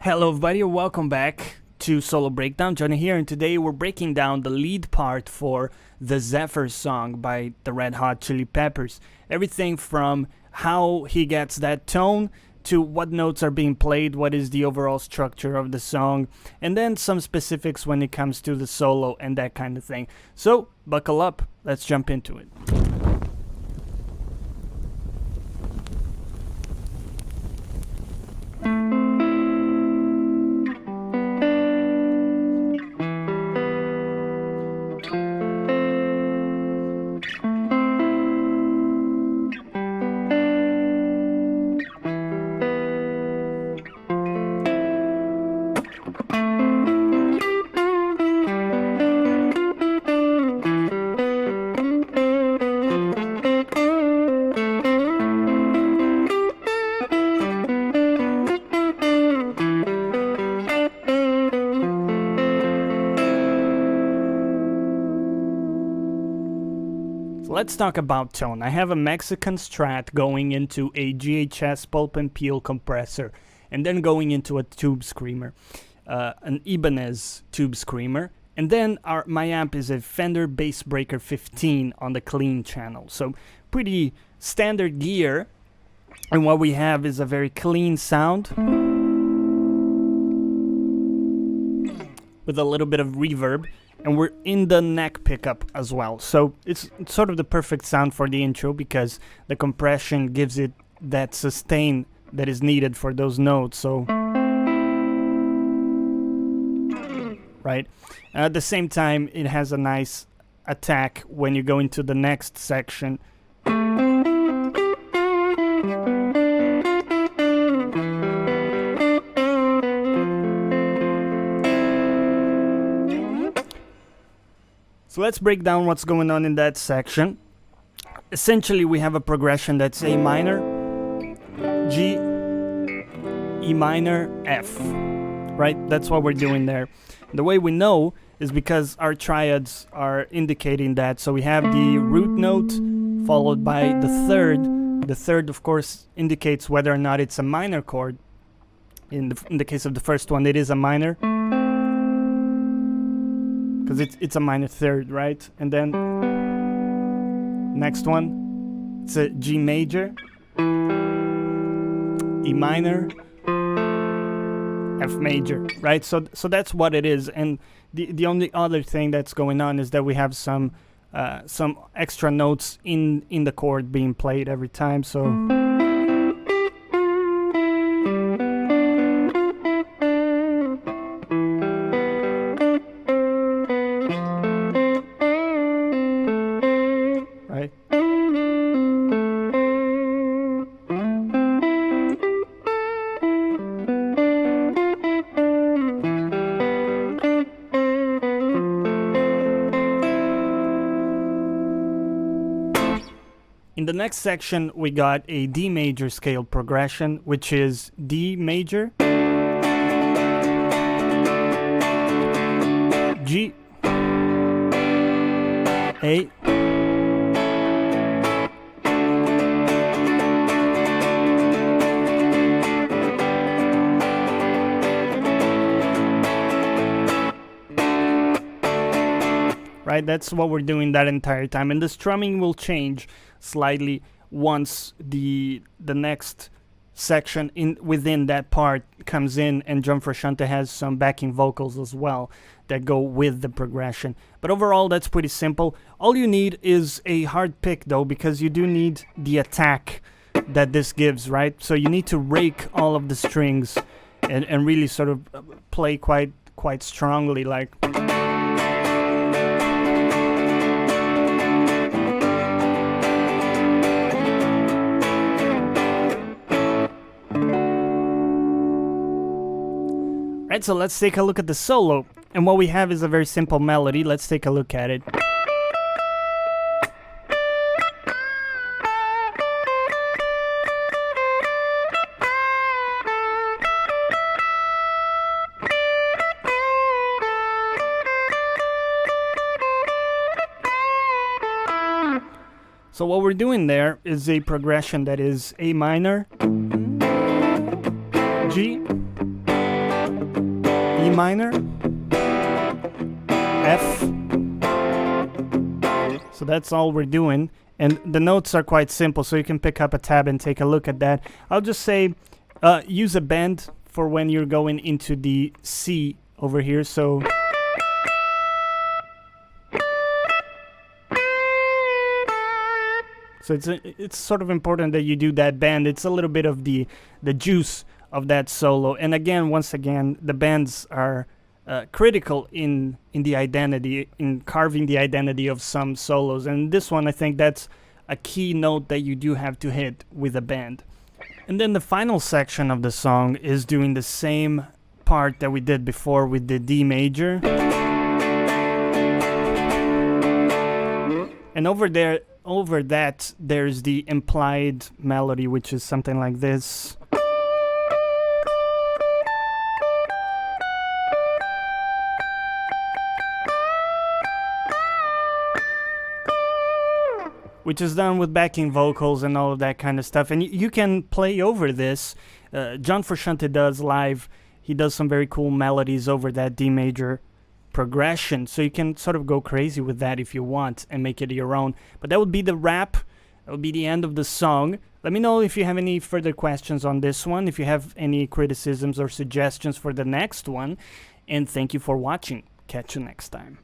Hello everybody, welcome back to Solo Breakdown. Jonny here, and today we're breaking down the lead part for the Zephyr Song by the Red Hot Chili Peppers. Everything from how he gets that tone to what notes are being played, what is the overall structure of the song, and then some specifics when it comes to the solo and that kind of thing. So, buckle up, let's jump into it. Let's talk about tone. I have a Mexican Strat going into a GHS Pulp and Peel compressor, and then going into a tube screamer, an Ibanez tube screamer, and then my amp is a Fender Bass Breaker 15 on the clean channel. So pretty standard gear, and what we have is a very clean sound with a little bit of reverb. And we're in the neck pickup as well. So it's sort of the perfect sound for the intro because the compression gives it that sustain that is needed for those notes. So, right? At the same time, it has a nice attack when you go into the next section. So let's break down what's going on in that section. Essentially, we have a progression that's A minor, G, E minor, F, right? That's what we're doing there. The way we know is because our triads are indicating that. So we have the root note followed by the third. The third, of course, indicates whether or not it's a minor chord. In the case of the first one, it is a minor, because it's a minor third, right? And then next one, it's a G major, E minor, F major, right? So that's what it is. And the only other thing that's going on is that we have some extra notes in the chord being played every time. So. In the next section, we got a D major scale progression, which is D major, G, A, right? That's what we're doing that entire time, and the strumming will change slightly once the next section within that part comes in, and John Frusciante has some backing vocals as well that go with the progression. But overall, that's pretty simple. All you need is a hard pick, though, because you do need the attack that this gives, right? So you need to rake all of the strings and really sort of play quite strongly, like. Right, so let's take a look at the solo. And what we have is a very simple melody. Let's take a look at it. So what we're doing there is a progression that is A minor, G, E minor, F. So that's all we're doing. And the notes are quite simple, so you can pick up a tab and take a look at that. I'll just say use a bend for when you're going into the C over here. So it's sort of important that you do that bend. It's a little bit of the juice of that solo. And again, once again, the bends are critical in the identity, in carving the identity of some solos. And this one, I think that's a key note that you do have to hit with a bend. And then the final section of the song is doing the same part that we did before with the D major. And over that, there's the implied melody, which is something like this. Which is done with backing vocals and all of that kind of stuff. And you can play over this. John Frusciante does live. He does some very cool melodies over that D major progression. So you can sort of go crazy with that if you want and make it your own. But that would be the wrap. That would be the end of the song. Let me know if you have any further questions on this one, if you have any criticisms or suggestions for the next one. And thank you for watching. Catch you next time.